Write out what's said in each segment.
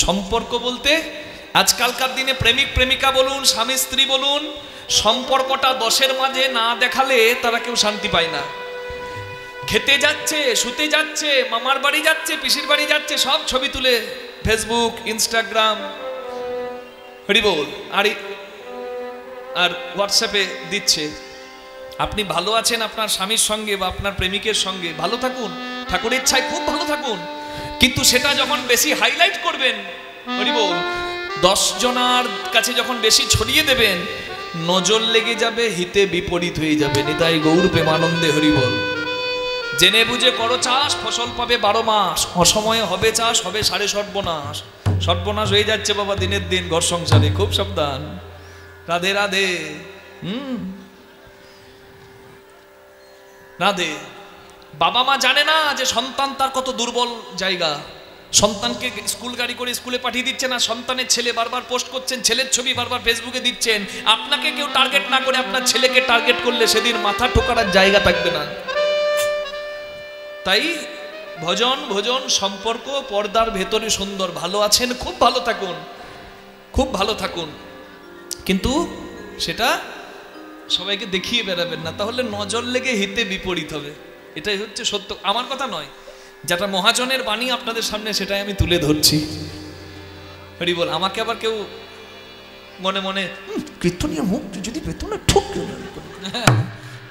সম্পর্ক বলতে আজকালকার দিনে প্রেমিক প্রেমিকা বলুন, স্বামী স্ত্রী বলুন, সম্পর্কটা 10-এর মাঝে না দেখালে তারা কেউ শান্তি পায় না। খেতে যাচ্ছে, শুতে যাচ্ছে, মামার বাড়ি যাচ্ছে, পিসির বাড়ি যাচ্ছে, সব ছবি তুলে ফেসবুক, ইনস্টাগ্রাম, হরি বল, আর হোয়াটসঅ্যাপে দিচ্ছে। আপনি ভালো আছেন আপনার স্বামীর সঙ্গে বা আপনার প্রেমিকের সঙ্গে, ভালো থাকুন, ঠাকুরের ইচ্ছায় খুব ভালো থাকুন, কিন্তু সেটা যখন বেশি হাইলাইট করবেন, হরি বল, 10 জনার কাছে যখন বেশি ছড়িয়ে দেবেন, নজর লেগে যাবে, হিতে বিপরীত হয়ে যাবে। নিতাই গৌর প্রেমানন্দে হরি বল। জেনে বুঝে করো চাষ, ফসল পাবে 12 মাস, অসময়ে হবে চাষ, হবে সাড়ে সর্বনাশ। সর্বনাশ হয়ে যাচ্ছে বাবা দিনের দিন ঘর সংসারে, খুব সাবধান। রাধে রাধে। রাধে। বাবা মা জানে না যে সন্তান তার কত দুর্বল জায়গা। সন্তানকে স্কুল গাড়ি করে স্কুলে পাঠিয়ে দিচ্ছেন, আর সন্তানের ছেলে বারবার পোস্ট করছেন, ছেলের ছবি বারবার ফেসবুকে দিচ্ছেন। আপনাকে কেউ টার্গেট না করে আপনার ছেলেকে টার্গেট করলে সেদিন মাথা ঠোকার জায়গা থাকবে না। তাই ভজন ভজন সম্পর্ক পর্দার ভেতরে সুন্দর। ভালো আছেন, খুব ভালো থাকুন, খুব ভালো থাকুন, কিন্তু সেটা সবাইকে দেখিয়ে বেড়াবেন না, তাহলে নজর লেগে হিতে বিপরীত হবে। এটাই হচ্ছে সত্য, আমার কথা নয়, যেটা মহাজনের বাণী আপনাদের সামনে সেটাই আমি তুলে ধরছি। হরি বল। আমাকে আবার কেউ মনে মনে কীর্তনীয় মুখ যদি বেতনে ঠুক,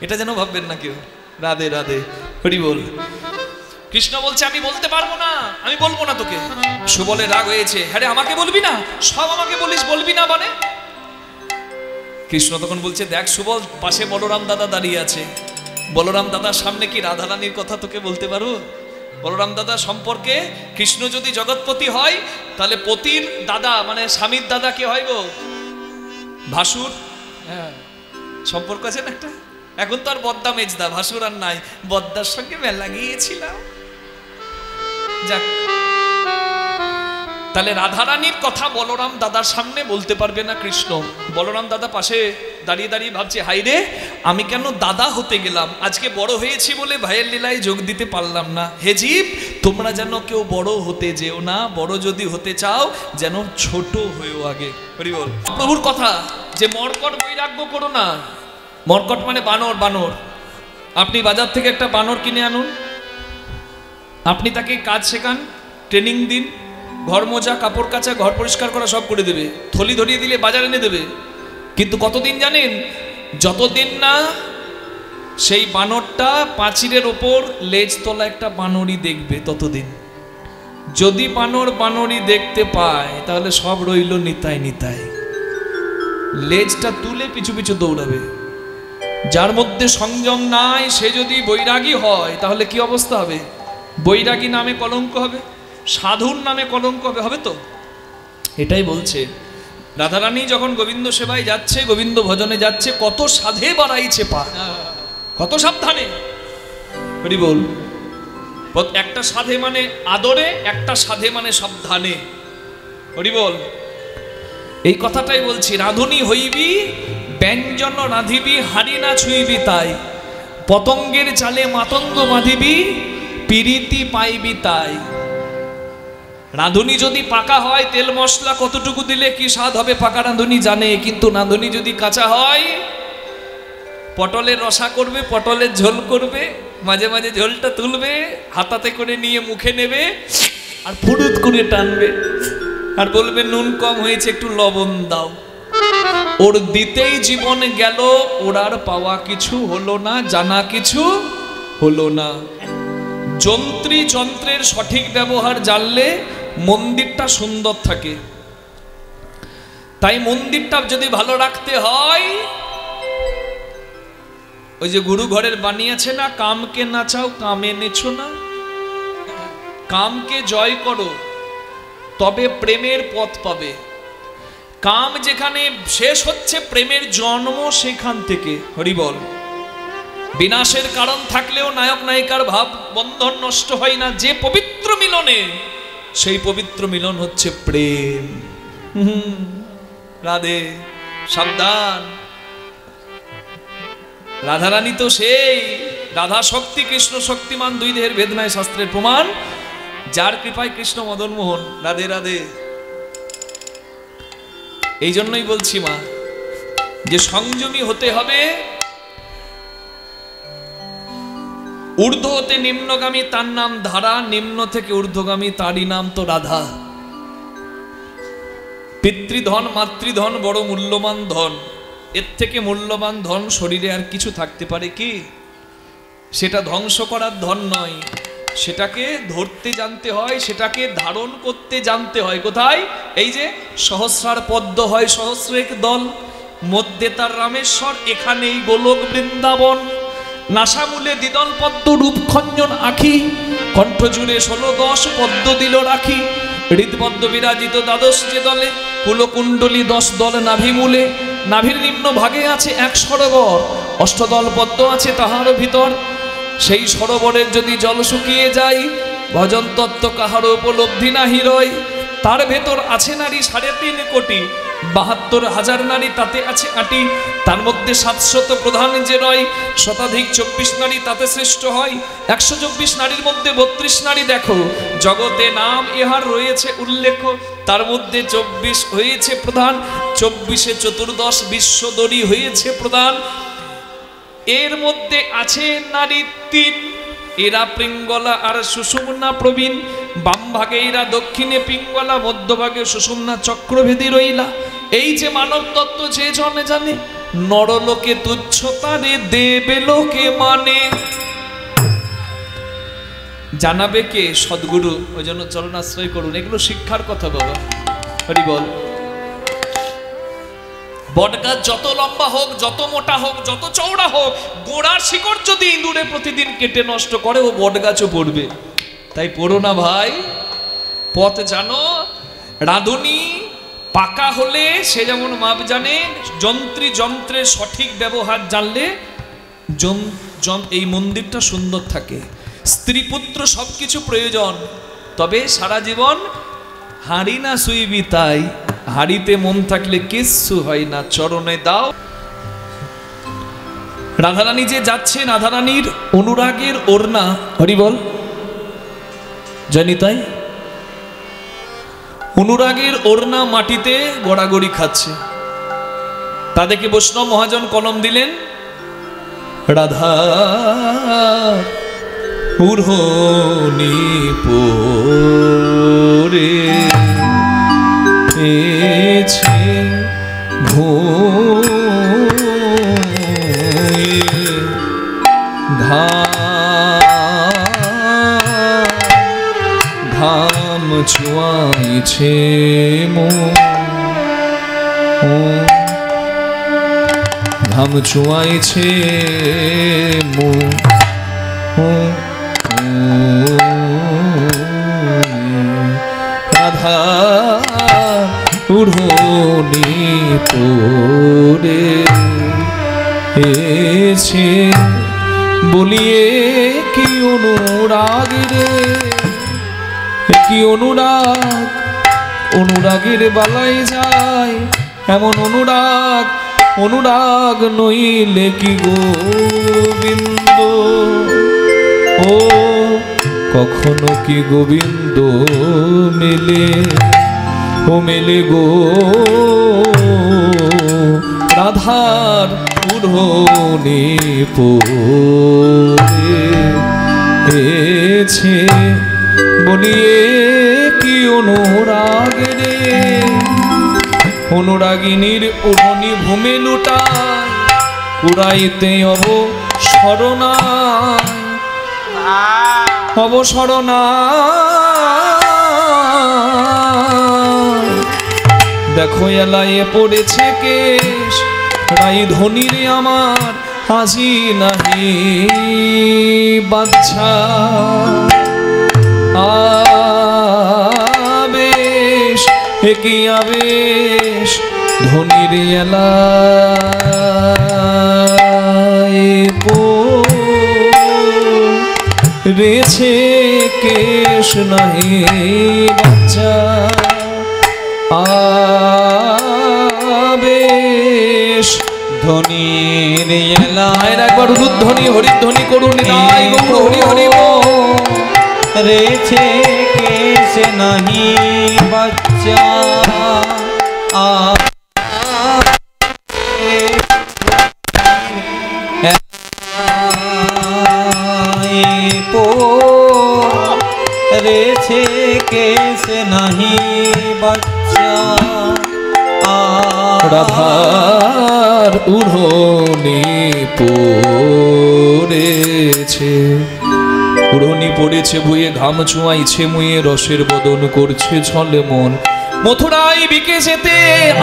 এটা যেন ভাববেন না কেউ। রাধে রাধে। হরি বল। কৃষ্ণ বলছে আমি বলতে পারবো না, আমি বলবো না তোকে। সুবলের রাগ হয়েছে, হ্যাঁ আমাকে বলবি না, সব আমাকে বলিস, বলবি না মানে? কৃষ্ণ তখন বলছে দেখ সুবল, পাশে বলরাম দাদা দাঁড়িয়ে আছে, বলরাম দাদার সামনে কি রাধারানীর কথা তোকে বলতে পারো? বলরাম দাদা সম্পর্কে কৃষ্ণ যদি জগৎপতি হয়, তাহলে পতির দাদা মানে স্বামীর দাদা কে হয় গো? ভাসুর। হ্যাঁ, সম্পর্ক আছে না একটা। এখন তো আর বদ্দা মেজদা, ভাসুর আর নাই, বদ্দার সঙ্গে মেলা গিয়েছিলাম। যাক, তাহলে রাধারানীর কথা বলরাম দাদার সামনে বলতে পারবে না কৃষ্ণ। বলরাম দাদা পাশে দাঁড়িয়ে দাঁড়িয়ে ভাবছে, হাই রে আমি কেন দাদা হতে গেলাম, আজকে বড় হয়েছি বলে ভাইয়ের লীলায় যোগ দিতে পারলাম না। হে জীব, তোমরা যেন কেউ বড় হতে যেও না, বড় যদি হতে চাও যেন ছোট হয়েও আগে। হরি বল। প্রভুর কথা যে মর্কট বৈরাগ্য করো না। মর্কট মানে বানর। বানর, আপনি বাজার থেকে একটা বানর কিনে আনুন, আপনি তাকে কাজ শেখান, ট্রেনিং দিন, ঘর মোজা, কাপড় কাচা, ঘর পরিষ্কার করা সব করে দেবে, থলি ধরিয়ে দিলে বাজার এনে দেবে। কিন্তু কতদিন জানেন? যতদিন না সেই বানরটা পাঁচিরের ওপর লেজ তোলা একটা বানরই দেখবে ততদিন। যদি বানর বানরই দেখতে পায় তাহলে সব রইল নিতাই নিতাই, লেজটা তুলে পিছু পিছু দৌড়াবে। যার মধ্যে সংযম নাই সে যদি বৈরাগী হয় তাহলে কি অবস্থা হবে? বৈরাগী নামে কলঙ্ক হবে, সাধুর নামে কলঙ্ক হবে। হবে তো? এটাই বলছে রাধারানী যখন গোবিন্দ সেবায় যাচ্ছে, গোবিন্দ ভজনে যাচ্ছে, কত সাধে বাড়াইছে পা, কত সাবধানে। হরি বল। একটা সাধে মানে আদরে, একটা সাধে মানে সাবধানে। হরি বল। এই কথাটাই বলছি, রাধুনী হইবি ব্যঞ্জন রাধিবি, হারি না ছুঁইবি তাই, পতঙ্গের চালে মাতঙ্গ বাঁধিবি, পিরিতি পাইবি তাই। রাঁধুনি যদি পাকা হয়, তেল মশলা কতটুকু দিলে কি স্বাদ হবে পাকা রাঁধুনি জানে, কিন্তু রাঁধুনি যদি কাঁচা হয়, পটলের রসা করবে, পটলের ঝোল করবে, মাঝে মাঝে ঝোলটা তুলবে, হাতাতে করে নিয়ে মুখে নেবে আর ফুরুত করে টানবে আর বলবে নুন কম হয়েছে, একটু লবণ দাও। ওর দিতেই জীবন গেল, ওর আর পাওয়া কিছু হলো না, জানা কিছু হলো না। যন্ত্রী যন্ত্রের সঠিক ব্যবহার জানলে মন্দিরটা সুন্দর থাকে। তাই মন্দিরটা যদি ভালো রাখতে হয়, ওই যে গুরু ঘরের বাণী আছে না, কামকে নাচাও কামে নেছো না, কামকে জয় করো তবে প্রেমের পথ পাবে। কাম যেখানে শেষ হচ্ছে, প্রেমের জন্ম সেখান থেকে। হরি বল। বিনাশের কারণ থাকলেও নায়ক নায়িকার ভাব বন্ধন নষ্ট হয় না যে পবিত্র মিলনে, সেই পবিত্র মিলন হচ্ছে প্রেম। রাধে, সাবধান। রাধারানী তো সেই রাধা শক্তি, কৃষ্ণ শক্তিমান, দুই দেহের ভেদ নাই শাস্ত্রের প্রমাণ, যার কৃপায় কৃষ্ণ মদন মোহন। রাধে রাধে। এই জন্যই বলছি মা, যে সংযমী হতে হবে। ঊর্ধ্ব হতে নিম্নগামী তার নাম ধারা, নিম্ন থেকে ঊর্ধ্বগামী তারই নাম তো রাধা। পিতৃধন মাতৃধন বড় মূল্যবান ধন, এর থেকে মূল্যবান ধন শরীরে আর কিছু থাকতে পারে কি? সেটা ধ্বংস করার ধন নয়, সেটাকে ধরতে জানতে হয়, সেটাকে ধারণ করতে জানতে হয়। কোথায়? এই যে সহস্রার পদ্ম হয় সহস্রেক দল, মধ্যে তার রামেশ্বর, এখানেই গোলক বৃন্দাবন। নাসামূলে দ্বিদল পদ্ম রূপখঞ্জন আখি, কণ্ঠ জুড়ে 16-10 পদ্ম দিল রাখি। হৃদপদ্ম বিরাজিত দ্বাদশ যে দলে, কুলকুণ্ডলী 10 দল নাভিমূলে। নাভির নিম্ন ভাগে আছে এক সরোবর, অষ্টদল পদ্ম আছে তাহার ভিতর। সেই সরোবরের যদি জল শুকিয়ে যায়, ভজন তত্ত্ব কাহার উপলব্ধি নাহি রয়। তার ভেতর আছে নারী 3.5 কোটি, 72,000 নারী তাতে আছে আটি। তার মধ্যে 700 প্রধান যে রয়, শতাধিক 24 নারী তাতে শ্রেষ্ঠ হয়। 124 নারীর মধ্যে 32 নারী দেখো, জগতে নাম ইহার রয়েছে উল্লেখ। তার মধ্যে 24 হয়েছে প্রধান, 24-এ 14 বিশ্বদরী হয়েছে প্রধান। এর মধ্যে আছে নারী 3, এরা পিঙ্গলা আর সুষুম্না প্রবীণ। বাম ভাগে এরা, দক্ষিণে পিঙ্গলা, মধ্যভাগে সুষুম্না চক্রভেদী রইলা। এই যে মানব তত্ত্ব যে জনে জানে, নরলোকে তুচ্ছ তারে দেবে লোকে মানে। জানাবে কে? সদ্গুরু। ওই জন্য চরণাশ্রয় করুন। এগুলো শিক্ষার কথা বাবা, হরি বল। বটগাছ যত লম্বা হোক, যত মোটা হোক, যত চওড়া হোক, গোড়ার শিকড় যদি ইঁদুরে প্রতিদিন কেটে নষ্ট করে, ও বটগাছও পড়বে। তাই পড়ো না ভাই, পথ জানো। রাঁধুনি পাকা হলে সে যেমন মাপ জানে, যন্ত্রের সঠিক ব্যবহার জানলে এই মন্দিরটা সুন্দর থাকে। স্ত্রী পুত্র সবকিছু প্রয়োজন, তবে সারা জীবন হাঁড়ি না শুইবি তাই, হাড়িতে মন থাকলে কিচ্ছু হয় না, চরণে দাও। রাধারানী যে যাচ্ছে, রাধারানীর অনুরাগের ওড়না, হরি বল জানি তাই, অনুরাগের ওড়না মাটিতে গড়াগড়ি খাচ্ছে। তা দেখে বৈষ্ণব মহাজন কলম দিলেন, রাধা উর্হনি পরে এছে ভূয়ে ধাম ছুয়াইছে ধাম ছুয়াইছে রাধা উড়নি পরে এছে বলিয়ে কি অনুরাগ রে, কি অনুরাগ, অনুরাগের বালাই যায় এমন অনুরাগ, অনুরাগ নইলে কি গোবিন্দ, ও কখনো কি গোবিন্দ মেলে, ও মেলে গো রাধার উড়নি পরে এছে বলিয়ে কি অনুরাগ রে, অনুরাগিনীর উড়নি ভূমে লুটায়, কুড়াইতে অবসরণায়, অবসরণায় দেখো এলায়ে পড়েছে কেশ, রাই ধনী রে আমার হাসি নাহি বাচ্চা, আবেশ একই আবেশ ধনীর এলায় পড়েছে কেশ নাহি বাচ্চা, আবেশ ধনীর এলায়। একবার রুদ্ধনি হরিধ্বনি করুন, নিতাই গৌর হরি হরি বল। রেছে কেশ নাহি বাচ্চা, নাহি বাচ্চা রাধার উড়নি পড়েছে, উড়নি পড়েছে বুয়ে, ঘাম চুয়াইছে মুয়ে, রসের বদন করছে ছলে মন। মথুরায় বিকে যেতে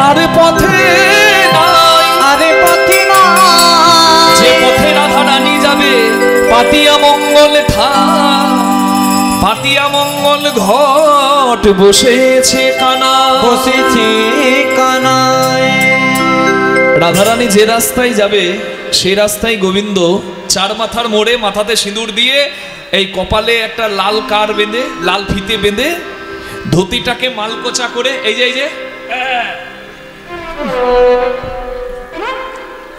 আর পথে নাই, আরে পথে না যে পথে রাধা রানী যাবে পাতিয়া মঙ্গল পাতিয়া মঙ্গল ঘট বসেছে কানা, বসেছে কানায়। রাধারানী যে রাস্তায় যাবে সেই রাস্তায় গোবিন্দ চার মাথার মোড়ে মাথাতে সিঁদুর দিয়ে, এই কপালে একটা লাল কার বেঁধে, লাল ফিতে বেঁধে, ধুতিটাকে মালকোচা করে, এই যে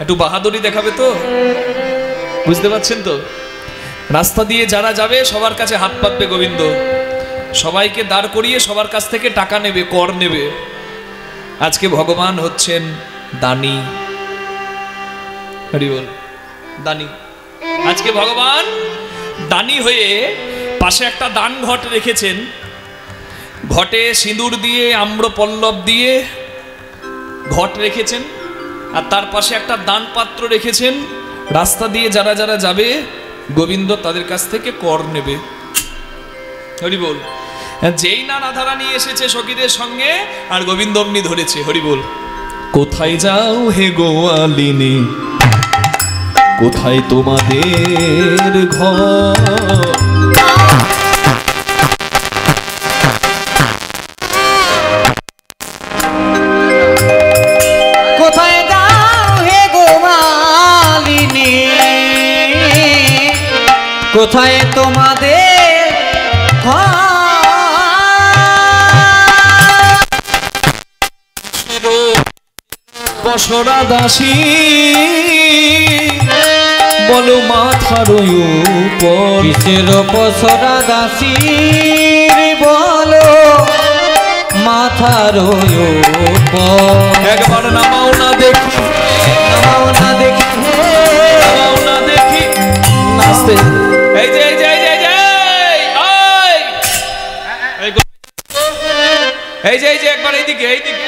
একটু বাহাদুরি দেখাবে তো, বুঝতে পারছেন তো? রাস্তা দিয়ে যারা যাবে সবার কাছে হাত পাতবে গোবিন্দ, সবাইকে দাঁড় করিয়ে সবার কাছ থেকে টাকা নেবে, কর নেবে। আজকে ভগবান হচ্ছেন দানি, হরি বল, দানি। আজকে ভগবান দানি হয়ে পাশে একটা দান ঘট রেখেছেন, ঘটে সিঁদুর দিয়ে আম্র পল্লব দিয়ে ঘট রেখেছেন, আর তার পাশে একটা দান পাত্র রেখেছেন। রাস্তা দিয়ে যারা যারা যাবে গোবিন্দ তাদের কাছ থেকে কর নেবে, হরি বল। যেই না রাধারানী এসেছে সখীদের সঙ্গে, আর গোবিন্দ অমনি ধরেছে, হরি বল। কোথায় যাও হে গোয়ালিনী, কোথায় তোমাদের ঘর, কোথায় যাও হে গোমালিনী, কোথায় তোমাদের বসরা দাসী বলো মাথার উপর, কিসের পসরা দাসী বলো মাথার উপর। একবার নামাও না দেখি, নামাও না দেখি, নামাও না দেখি, নাচতে। এই যে এই যে এই যে এই যে এই যে এই যে একবার এইদিকে এইদিকে,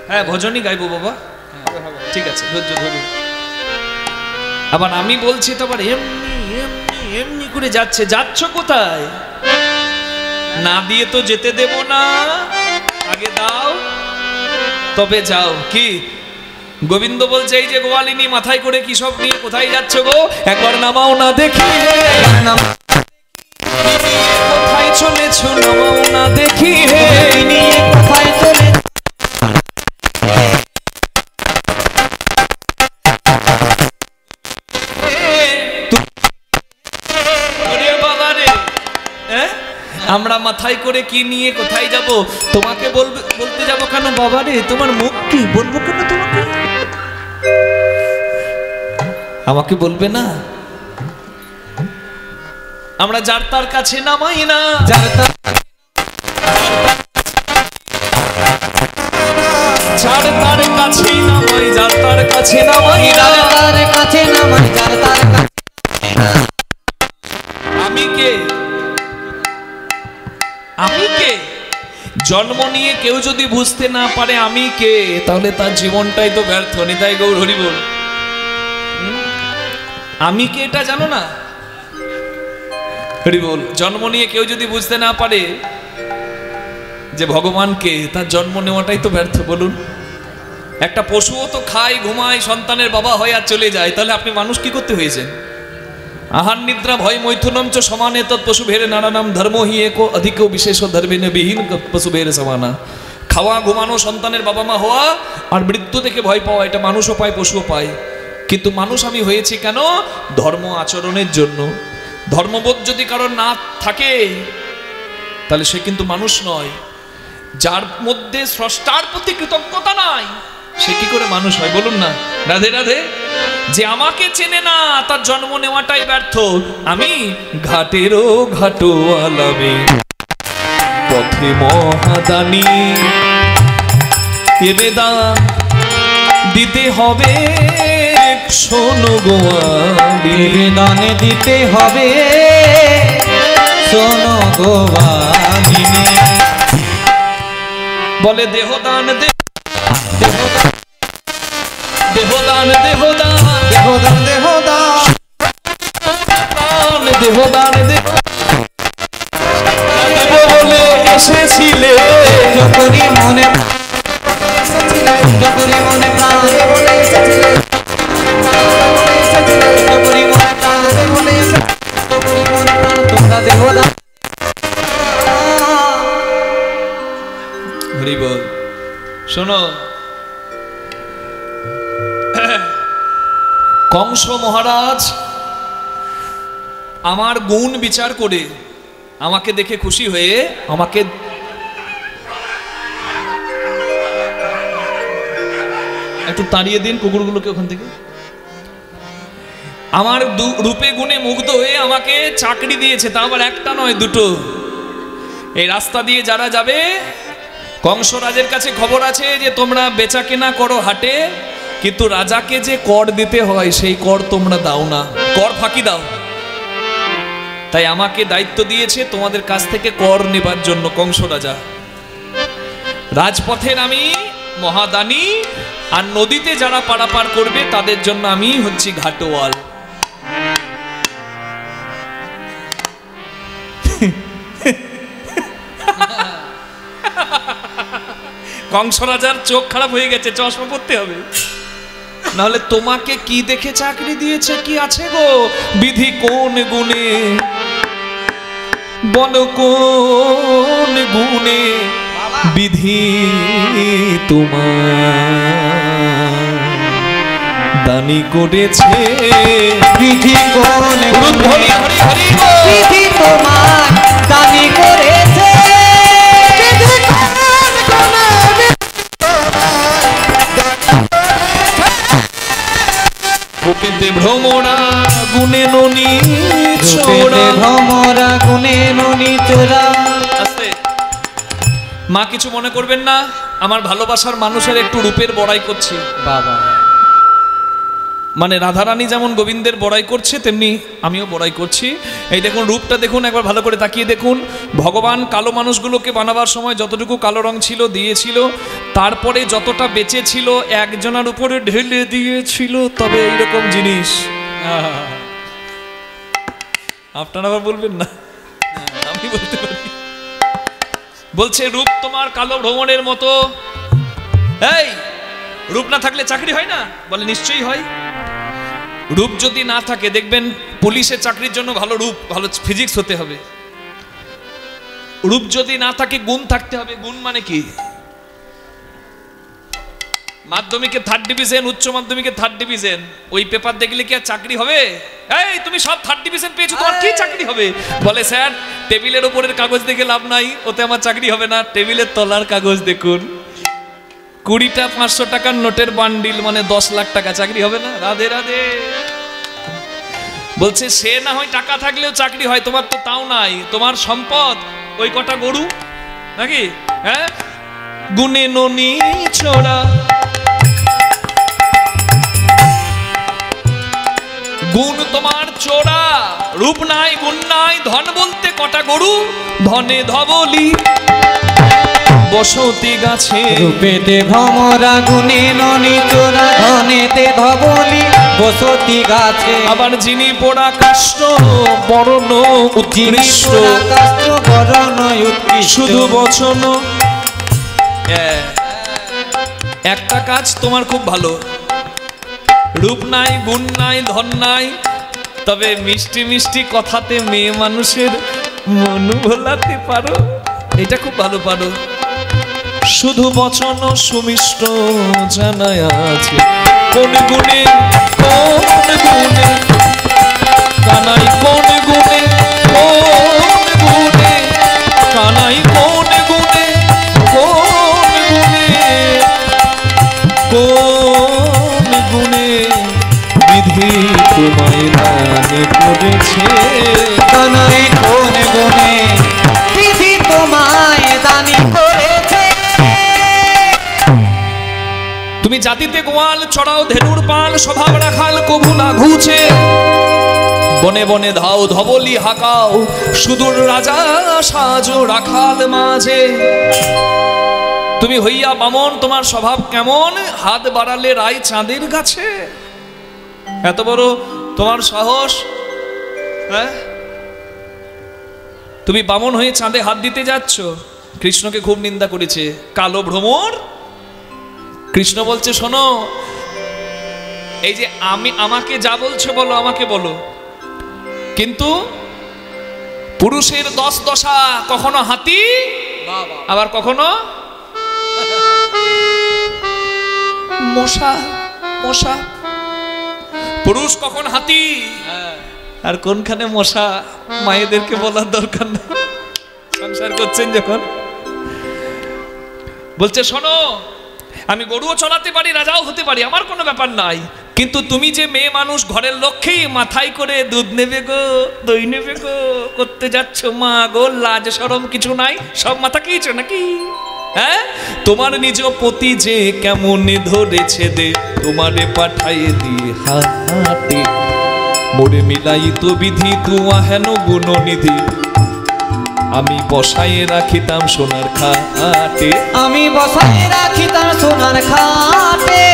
হ্যাঁ ভজনই গাইবো বাবা, ঠিক আছে ধৈর্য ধরুন। আবার আমি বলছি তো আবার এমনি এমনি এমনি করে যাচ্ছে, যাচ্ছ কোথায়? না দিয়ে তো যেতে দেব না, আগে দাও তবে যাও। কি গোবিন্দ বলছে, এই যে গোয়ালিনী মাথায় করে কি সব নিয়ে কোথায় যাচ্ছ গো? একবার নামাও না দেখি, কোথায় চলেছ নামাও না দেখি, হে নিয়ে কোথায় চলে আমরা মাথায় করে কি নিয়ে কোথায় যাব? তোমাকে বলতে যাব কেন বাবা রে? তোমার মুখ কি বলবো কেন তোমাকে? আমাকে বলবে না? আমরা যার তার কাছে নামাই না, যার তার কাছে নামাই, যার তার কাছে নামাই না, তার কাছে নামাই, যার তার কাছে। আমি কে? আমি কে? জন্ম নিয়ে কেউ যদি বুঝতে না পারে আমি কে, তাহলে তার জীবনটাই তো ব্যর্থ। নিতাই গৌর হরি বল। আমি কে এটা জানো না? হরি বল। জন্ম নিয়ে কেউ যদি বুঝতে না পারে যে ভগবান কে, তার জন্ম নেওয়াটাই তো ব্যর্থ। বলুন, একটা পশুও তো খায়, ঘুমায়, সন্তানের বাবা হয় আর চলে যায়, তাহলে আপনি মানুষ কি করতে হয়েছেন? আহার নিদ্রা ভয় মৈথুনম চ সমানে তৎ পশু ভেরে নানানাম ধর্ম হি একো অধিক বিশেষ ধর্মে বিহীন পশু ভেরে সমানা। খাওয়া, ঘুমানো, সন্তানের বাবা মা হওয়া আর মৃত্যু থেকে ভয় পাওয়া, এটা মানুষও পায়, পশুও পায়। কিন্তু মানুষ আমি হয়েছি কেন? ধর্ম আচরণের জন্য। ধর্মবোধ যদি কারোর না থাকে তাহলে সে কিন্তু মানুষ নয়। যার মধ্যে স্রষ্টার প্রতি কৃতজ্ঞতা নাই সে কি করে মানুষ হয়? বলুন না। রাধে রাধে। যে আমাকে চেনে না তার জন্ম নেওয়াটাই ব্যর্থ। আমি ঘাটেরও ঘাটোয়ালামে পথে মহাদানী, এ বেদান দিতে হবে শোনো গো আমি। নিবেদন দিতে হবে শোনো গো বাঘিনী। বলে দেহদান দেহদান দেহদান দেহদান দেহদান দেহদান দেহদান দেব বলে এসেছিলে যখনই মনে যখনই মনে প্রাণে বলে এসেছিলে যখনই মনে প্রাণে বলে এসেছিলে যখনই মনে প্রাণ তোমরা দেহদান। হরি বল। শোনো, কংস মহারাজ আমার গুণ বিচার করে আমাকে দেখে খুশি হয়ে আমাকে একটু তাড়িয়ে দিন কুকুরগুলোকে ওখান থেকে। আমার রূপে গুণে মুগ্ধ হয়ে আমাকে চাকরি দিয়েছে, তা আবার একটা নয় দুটো। এই রাস্তা দিয়ে যারা যাবে, কংসরাজের কাছে খবর আছে যে তোমরা বেচা কেনা করো হাটে, কিন্তু রাজাকে যে কর দিতে হয় সেই কর তোমরা দাও না, কর ফাঁকি দাও। তাই আমাকে দায়িত্ব দিয়েছে তোমাদের কাছ থেকে কর নেবার জন্য কংস রাজা। রাজপথের আমি মহাদানী, আর নদীতে যারা পারাপার করবে তাদের জন্য আমি হচ্ছি ঘাটোয়াল। কংস রাজার চোখ খারাপ হয়ে গেছে, চশমা পড়তে হবে, নাহলে তোমাকে কি দেখে চাকরি দিয়েছে? কি আছে গো বিধি কোন গুণে, বলো কোন গুণে বিধি তোমার দানি করেছে? বিধি কোন হরি হরি হরি বল। বিধি তোমার দানি করেছে। রূপেতে ভ্রমরা গুণে ননি রূপেতে ভ্রমরা গুণে ননি চোরা। আস্তে, মা কিছু মনে করবেন না, আমার ভালোবাসার মানুষের একটু রূপের বড়াই করছি। বাবা মানে রাধারানী যেমন গোবিন্দের বড়াই করছে, তেমনি আমিও বড়াই করছি। এই দেখুন রূপটা দেখুন, একবার ভালো করে তাকিয়ে দেখুন। ভগবান কালো মানুষগুলোকে বানাবার সময় যতটুকু কালো রং ছিল দিয়েছিল, তারপরে যতটা বেঁচে ছিল একজনের উপরে ঢেলে দিয়েছিল। তবে এইরকম জিনিস আপনারা আবার বলবেন না, আমি বলতে পারি। বলছে রূপ তোমার কালো ভ্রমণের মতো। এই রূপ না থাকলে চাকরি হয় না? বলে নিশ্চয়ই হয়। রূপ যদি না থাকে, দেখবেন পুলিশের চাকরির জন্য ভালো রূপ, ভালো ফিজিক্স হতে হবে। রূপ যদি না থাকে, গুণ থাকতে হবে। গুণ মানে কি? মাধ্যমিকে 3rd ডিভিশন, উচ্চ মাধ্যমিকে 3rd ডিভিশন, ওই পেপার দেখলে কি আর চাকরি হবে? এই তুমি সব 3rd ডিভিশন পেয়েছো, তোমার কি চাকরি হবে? বলে স্যার টেবিলের উপরের কাগজ দেখে লাভ নাই, ওতে আমার চাকরি হবে না। টেবিলের তলার কাগজ দেখুন, 20টা 500 টাকার নোটের বান্ডিল, মানে 10 লাখ টাকা, চাকরি হবে না? রাধে রাধে। বলছে সে না হয় টাকা থাকলেও চাকরি হয়, তোমার তো তাও নাই। তোমার সম্পদ ওই কটা গরু নাকি? হ্যাঁ, গুণে ননি ছোড়া, গুণ তোমার চোরা। রূপ নাই, গুণ নাই, ধন বলতে কটা গরু, ধনে ধবলি বসতি গাছে। রূপেতে ভ্রমরা গুণে ননি চোরা, ধনেতে ধবলি বসতি গাছে। আবার যিনি পোড়া কাষ্ঠ বরণ উৎকৃষ্ট, কাস্ত্র বরণ উৎকৃষ্ট। শুধু বচন। একটা কাজ তোমার খুব ভালো, রূপ নাই, গুণ নাই, ধন নাই, তবে মিষ্টি মিষ্টি কথাতে মেয়ে মানুষের মন ভোলাতে পারো, এটা খুব ভালো পারো। শুধু বচন সুমিষ্ট জানায় আছে, কোন গুণে কোন গুণে কানাই, কোন গুণে কোন গুণে কানাই, কোন গুণে কোন গুণে কোন গুণে বিধি তোমায় দান করেছে। কানাই কোন গুণে বিধি তোমায় দানি করেছে। তুমি জাতিতে গোয়াল চড়াও ধেনুর পাল, স্বভাব রাখাল কভু না ঘুছে। বনে বনে ধাও ধবলি হাকাও, সুদূর রাজা সাজো রাখাল মাঝে। তুমি হইয়া বামন, তোমার স্বভাব কেমন, হাত বাড়ালে রায় চাঁদের কাছে। এত বড় তোমার সাহস, হ্যাঁ? তুমি বামন হয়ে চাঁদে হাত দিতে যাচ্ছ। কৃষ্ণকে খুব নিন্দা করেছে, কালো ভ্রমর। কৃষ্ণ বলছে শোনো, এই যে আমাকে যা বলছো বলো, আমাকে বলো, কিন্তু পুরুষের 10 দশা, কখনো হাতি আবার কখনো মশা। মশা পুরুষ কখন হাতি আর কোনখানে মশা, মায়েদেরকে বলার দরকার না, সংসার করছেন যখন। বলছে শোনো, আমি গরুও চলাতে পারি, রাজাও হতে পারি, আমার কোনো ব্যাপার নাই, কিন্তু তুমি যে মেয়ে মানুষ, ঘরের লক্ষ্মী, মাথায় করে দুধ নেবে গো, দই নেবে গো করতে যাচ্ছ, মা গো লাজ শরম কিছু নাই, সব মাথা খেয়েছো নাকি? হ্যাঁ, তোমার নিজ পতি যে কেমন ধরেছে দে, তোমারে পাঠাইয়ে দিয়ে হাতে, মোরে মিলাই তো বিধি তুয়া হেন গুণনিধি, আমি বসায়ে রাখিতাম সোনার খাটে। আমি বসায়ে রাখিতাম সোনার খাটে।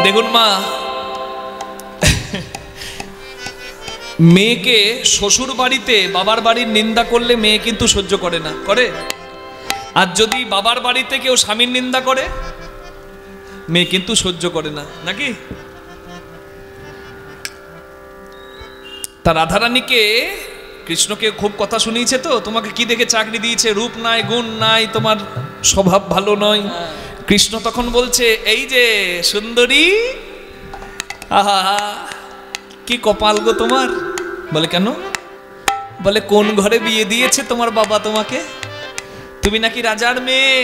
দেখুন মা, মেয়েকে শ্বশুর বাড়িতে বাবার বাড়ির নিন্দা করলে মেয়ে কিন্তু সহ্য করে না, করে? আর যদি বাবার বাড়িতে কেউ স্বামীর নিন্দা করে, মেয়ে কিন্তু সহ্য করে না, নাকি? তা রাধারানীকে কৃষ্ণকে খুব কথা শুনিয়েছে তো, তোমাকে কি দেখে চাকরি দিয়েছে, রূপ নাই, গুণ নাই, তোমার স্বভাব ভালো নয়। কৃষ্ণ তখন বলছে, এই যে সুন্দরী, আহা কি কপাল গো তোমার। বলে কেন? বলে কোন ঘরে বিয়ে দিয়েছে তোমার বাবা তোমাকে? তুমি নাকি রাজার মেয়ে,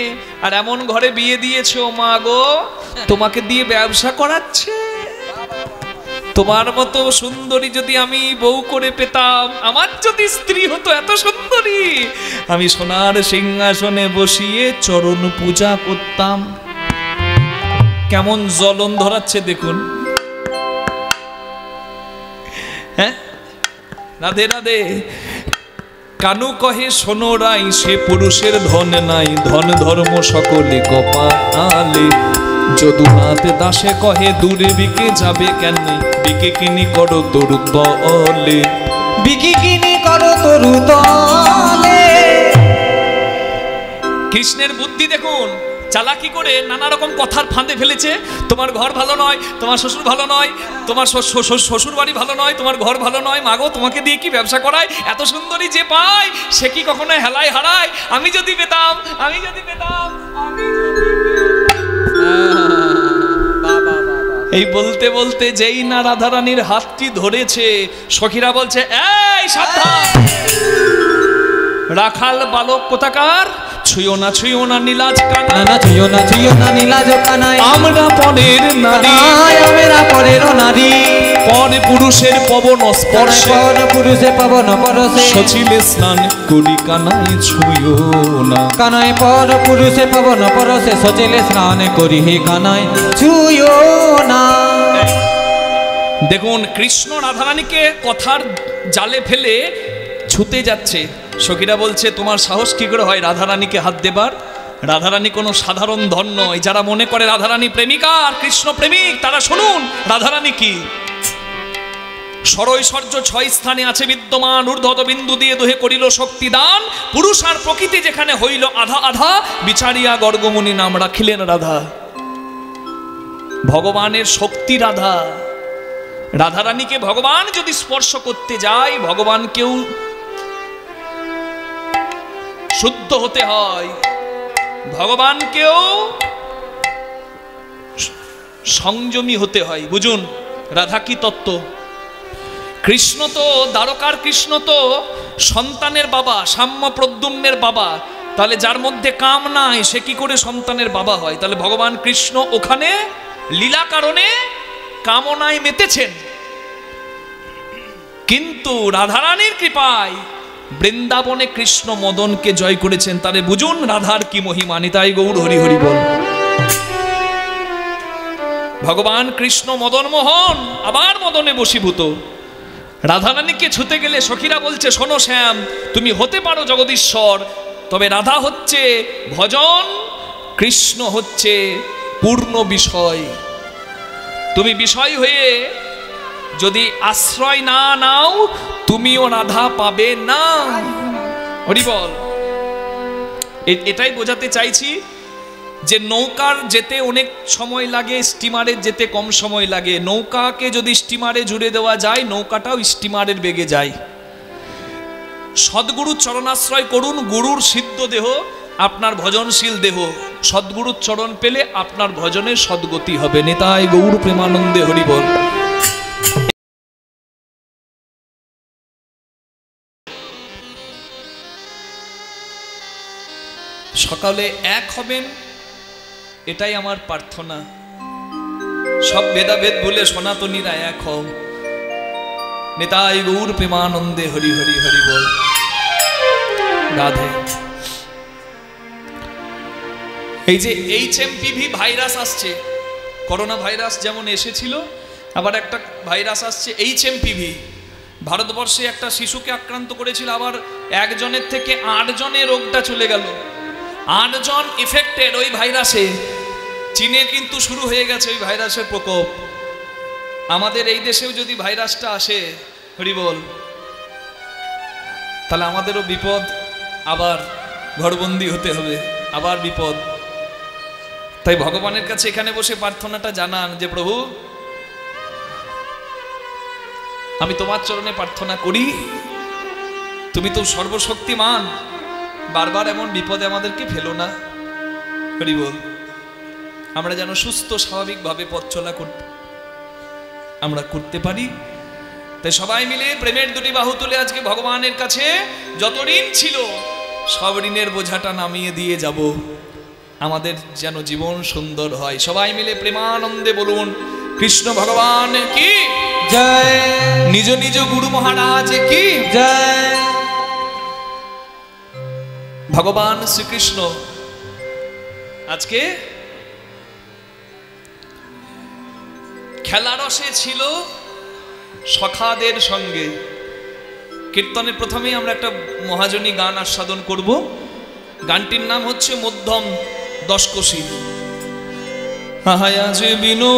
আর এমন ঘরে বিয়ে দিয়েছো মা গো, তোমাকে দিয়ে ব্যবসা করাচ্ছে। তোমার মতো সুন্দরী যদি আমি বউ করে পেতাম, আমার যদি স্ত্রী হতো এত সুন্দরী, আমি সোনার সিংহাসনে বসিয়ে চরণ পূজা করতাম। কেমন জ্বলন ধরাচ্ছে দেখুন। হ্যাঁ, রাধে রাধে। কানু কহে শোনো রাই, সে পুরুষের ধন নাই, ধন ধর্ম সকলে কপালে। যদুনাথ দাসে কহে দূরে বিকে যাবে কেন, বিকে কিনি করো তরু তলে, বিকি কিনি করো তরু তলে। কৃষ্ণের বুদ্ধি দেখুন, চালাকি করে নানা রকম কথার ফাঁদে ফেলেছে। তোমার ঘর ভালো নয়, তোমার শ্বশুর ভালো নয়, তোমার শ্বশুর বাড়ি ভালো নয়, তোমার ঘর ভালো নয়, মাগো তোমাকে দিয়ে কি ব্যবসা করায়, এত সুন্দরী যে পায় সে কি কখনো হেলায় হারায়? আমি যদি পেতাম, আমি যদি পেতাম, আমি যদি এই বলতে বলতে যেই না রাধারানীর হাতটি ধরেছে, সখীরা বলছে এই সাবধান, রাখাল বালক কোথাকার, ছুঁয়ো না ছুঁয়ো না নীলাজ কানাই, না ছুঁয়ো না ছুঁয়ো না নীলাজ কানাই, আমরা পরের নারী, আমরা পরের নারী, পর পুরুষের পবন স্পর্শে, পর পুরুষে পবন পরশে, সচিলে স্নান করি কানাই ছুঁয়ো না, কানাই পর পুরুষে পবন পরশে, সচিলে স্নান করি হে কানাই ছুঁয়ো না। দেখুন কৃষ্ণ রাধারানীকে কথার জালে ফেলে ছুতে যাচ্ছে। সখীরা বলছে তোমার সাহস কি করে হয় রাধারানীকে হাত দেবার? রাধারানী কোনো সাধারণ ধন নয়। যারা মনে করে রাধারানী প্রেমিকা আর কৃষ্ণ প্রেমিক, তারা শুনুন রাধারানী কি। সরৈশ্বর্য 6 স্থানে আছে বিদ্যমান, ঊর্ধ্বত বিন্দু দিয়ে দোহে করিল শক্তিদান, পুরুষ আর প্রকৃতি যেখানে হইল আধা আধা, বিচারিয়া গর্গমুনি নাম রাখিলেন রাধা। ভগবানের শক্তি রাধা। রাধারানীকে ভগবান যদি স্পর্শ করতে যায়, ভগবানকেও শুদ্ধ হতে হয়, ভগবানকেও সংযমী হতে হয়। বুঝুন রাধা কি তত্ত্ব। কৃষ্ণ তো দ্বারকার কৃষ্ণ তো সন্তানের বাবা, সাম্য প্রদ্যুম্নের বাবা। তাহলে যার মধ্যে কাম নাই সে কি করে সন্তানের বাবা হয়? তাহলে ভগবান কৃষ্ণ ওখানে লীলা কারণে কামনায় মেতেছেন, কিন্তু রাধারানীর কৃপায় বৃন্দাবনে কৃষ্ণ মদনকে জয় করেছেন। তাহলে বুঝুন রাধার কি মহিমা। নিতাই গৌর হরি হরি বল। ভগবান কৃষ্ণ মদন মোহন আবার মদনে বশীভূত। রাধারানীকে ছুতে গেলে সখীরা বলছে, শোনো শ্যাম, তুমি হতে পারো জগদীশ্বর, তবে রাধা হচ্ছে ভজন, কৃষ্ণ হচ্ছে পূর্ণ বিষয়। তুমি বিষয় হয়ে যদি আশ্রয় না নাও, তুমিও রাধা পাবে না। হরি বল। এটাই বোঝাতে চাইছি যে নৌকার যেতে অনেক সময় লাগে, স্টিমারের যেতে কম সময় লাগে। নৌকাকে যদি স্টিমারে জুড়ে দেওয়া যায়, নৌকাটাও স্টিমারের বেগে যায়। সদ্গুরুর চরণাশ্রয় করুন, গুরুর সিদ্ধ দেহ আপনার ভজনশীল দেহ। সদ্গুরুর চরণ পেলে আপনার ভজনের সদ্গতি হবে। নিতাই গৌর প্রেমানন্দে হরি বল। সকালে এক হবেন, এটাই আমার প্রার্থনা। সব ভেদাভেদ ভুলে সনাতনীরা এক হও। নিতাই গৌর প্রেমানন্দে হরি হরি হরি বল। রাধে। এই যে HMPV ভাইরাস আসছে, করোনা ভাইরাস যেমন এসেছিল, আবার একটা ভাইরাস আসছে HMPV। ভারতবর্ষে একটা শিশুকে আক্রান্ত করেছিল, আবার একজনের থেকে 8 জনের রোগটা চলে গেল। 8 জন এফেক্টেড ওই ভাইরাসে। চীনে কিন্তু শুরু হয়ে গেছে ওই ভাইরাসের প্রকোপ। আমাদের এই দেশেও যদি ভাইরাসটা আসে, হরি বল, তাহলে আমাদেরও বিপদ, আবার ঘরবন্দি হতে হবে, আবার বিপদ। তাই ভগবানের কাছে এখানে বসে প্রার্থনাটা জানান যে প্রভু, আমি তোমার চরণে প্রার্থনা করি, তুমি তো সর্বশক্তিমান, বারবার এমন বিপদে আমাদেরকে ফেলো না। হরি বল। আমরা যেন সুস্থ স্বাভাবিকভাবে পথ চলা আমরা করতে পারি। তাই সবাই মিলে প্রেমের দুটি বাহু তুলে আজকে ভগবানের কাছে যত ঋণ ছিল সব ঋণের বোঝাটা নামিয়ে দিয়ে যাব। আমাদের যেন জীবন সুন্দর হয়। সবাই মিলে প্রেমানন্দে বলুন, কৃষ্ণ ভগবান কি জয়, নিজ নিজ গুরু মহারাজ কি জয়। ভগবান শ্রীকৃষ্ণ আজকে খেলারসে ছিল সখাদের সঙ্গে। কীর্তনের প্রথমেই আমরা একটা মহাজনী গান আস্বাদন করব। গানটির নাম হচ্ছে মধ্যম দশকোষী। আজ বিনোদ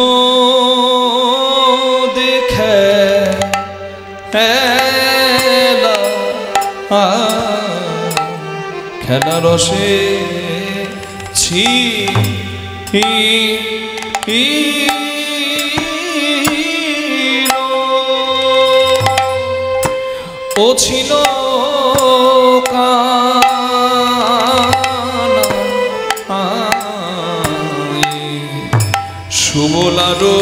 খেলারসে ছি ও ছিল সুবলারো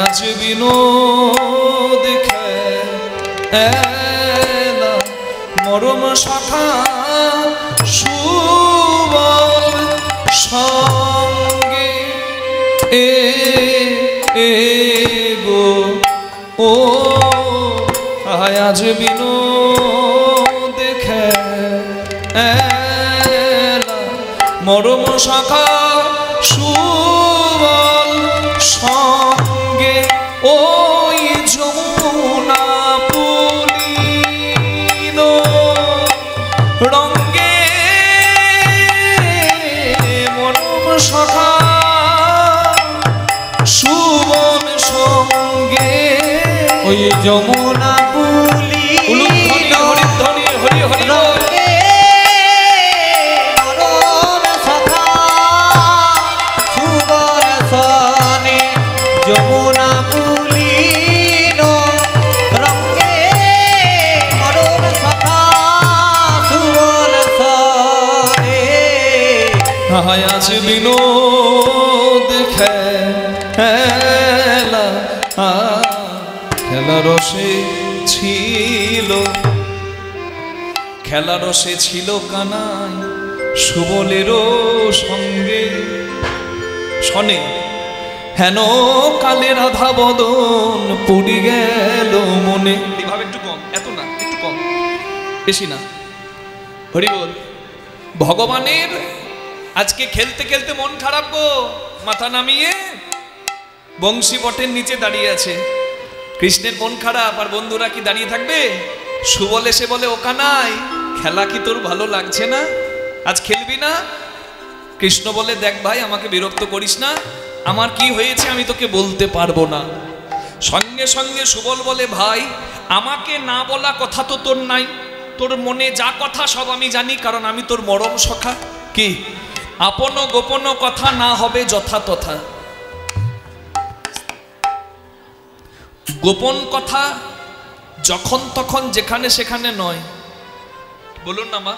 আজ বিনোদ খেলা মরম শাখা সুবল সঙ্গে গো ও আজ বিনোদ খেলা মরম শাখা সুবল সঙ্গে ওই যমুনা পুলিন রঙ্গে মরম শাখা সুবল সঙ্গে ওই যমুনা পুলিন হরিধ্বনি হরি হরি রঙ্গে মরম শাখা সুবল সনে যমুনা পুলিন রঙ্গে মরম শাখা সুবল সনে আজ বিনোদ খেলা খেলারসে ছিল খেলারসে ছিল কানাই সুবলেরও সঙ্গে শনে হেন কালে রাধা বদন পুরি গেল মনে। এভাবে একটু কম, এত না, একটু কম। বেশি না। হরি বল। ভগবানের আজকে খেলতে খেলতে মন খারাপ গো, মাথা নামিয়ে বংশী বটের নিচে দাঁড়িয়ে আছে। কৃষ্ণের মন খারাপ, আর বন্ধুরা কি দাঁড়িয়ে থাকবে? সুবল এসে বলে, ও কানাই, খেলা কি তোর ভালো লাগছে না? আজ খেলবি না? কৃষ্ণ বলে, দেখ ভাই, আমাকে বিরক্ত করিস না, আমার কি হয়েছে আমি তোকে বলতে পারবো না। সঙ্গে সঙ্গে সুবল বলে, ভাই, আমাকে না বলা কথা তো তোর নাই, তোর মনে যা কথা সব আমি জানি, কারণ আমি তোর মরম সখা। কি আপন গোপন কথা না হবে যথা তথা। গোপন কথা যখন তখন যেখানে সেখানে নয়, বলুন না মা।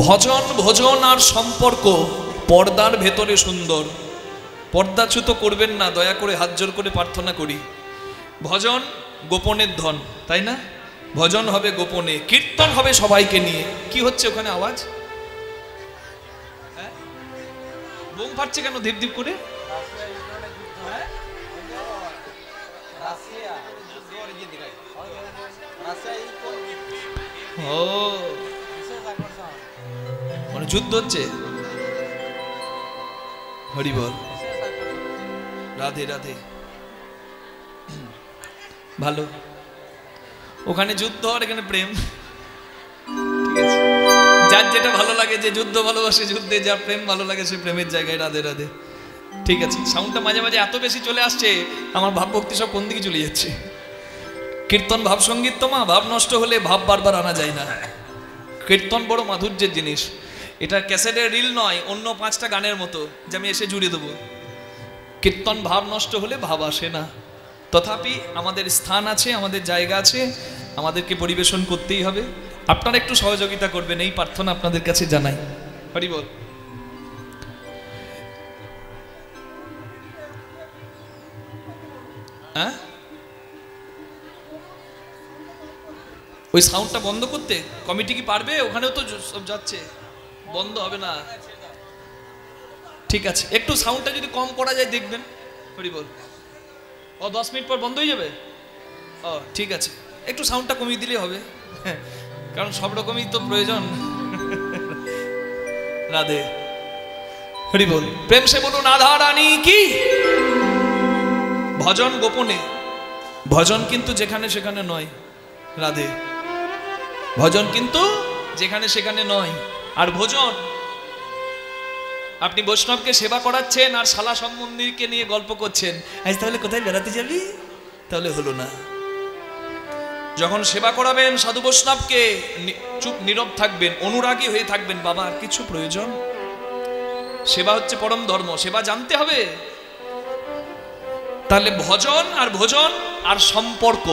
ভজন ভোজন আর সম্পর্ক পর্দার ভেতরে সুন্দর। পর্দাচ্যুত করবেন না, দয়া করে হাত জোর করে প্রার্থনা করি। ভজন গোপনের ধন, তাই না? ভজন হবে গোপনে, কীর্তন হবে সবাইকে নিয়ে। কি হচ্ছে ওখানে আওয়াজ? বোম ফাটছে কেন ধীপ ধীপ করে? ও, মানে যুদ্ধ হচ্ছে। হরি বল। রাধে রাধে। ভালো, ওখানে যুদ্ধ আর এখানে প্রেম। ঠিক আছে, যার যেটা ভালো লাগে, যে যুদ্ধ ভালোবাসে যুদ্ধে, যার প্রেম ভালো লাগে সে প্রেমের জায়গায়। রাধে রাধে। ঠিক আছে, সাউন্ডটা মাঝে মাঝে এত বেশি চলে আসছে, আমার ভাব ভক্তি সব কোন দিকে চলে যাচ্ছে। কীর্তন ভাব সঙ্গীত তো মা, ভাব নষ্ট হলে ভাব বারবার আনা যায় না। কীর্তন বড় মাধুর্যের জিনিস। এটা ক্যাসেটের রিল নয়, অন্য 5টা গানের মতো যে আমি এসে জুড়ে দেবো। কীর্তন ভাব নষ্ট হলে ভাব আসে না। তথাপি আমাদের স্থান আছে, আমাদের জায়গা আছে, আমাদেরকে পরিবেশন করতেই হবে। আপনারা একটু সহযোগিতা করবেন, এই প্রার্থনা আপনাদের কাছে জানাই। হরি বল। হ্যাঁ, ওই সাউন্ডটা বন্ধ করতে কমিটি কি পারবে? ওখানেও তো সব যাচ্ছে, বন্ধ হবে না। ঠিক আছে, একটু সাউন্ডটা যদি কম করা যায় দেখবেন। হরি বল। ও 10 মিনিট পর বন্ধ হয়ে যাবে? ও ঠিক আছে, একটু সাউন্ডটা কমিয়ে দিলেই হবে, কারণ সব রকমই তো প্রয়োজন। রাধে। হরি বল। প্রেম সে বলুন রাধা রানী কি। ভজন গোপনে, ভজন কিন্তু যেখানে সেখানে নয়। রাধে। ভজন কিন্তু যেখানে সেখানে নয়। আর ভোজন, আপনি বৈষ্ণবকে সেবা করাচ্ছেন আর শালা সম্বন্ধীকে নিয়ে গল্প করছেন, আজ তাহলে কোথায় বেড়াতে যাবি, তাহলে হলো না। যখন সেবা করাবেন সাধু বৈষ্ণবকে, চুপ নীরব থাকবেন, অনুরাগী হয়ে থাকবেন। বাবা আর কিছু প্রয়োজন? সেবা হচ্ছে পরম ধর্ম, সেবা জানতে হবে। তাহলে ভজন আর ভোজন আর সম্পর্ক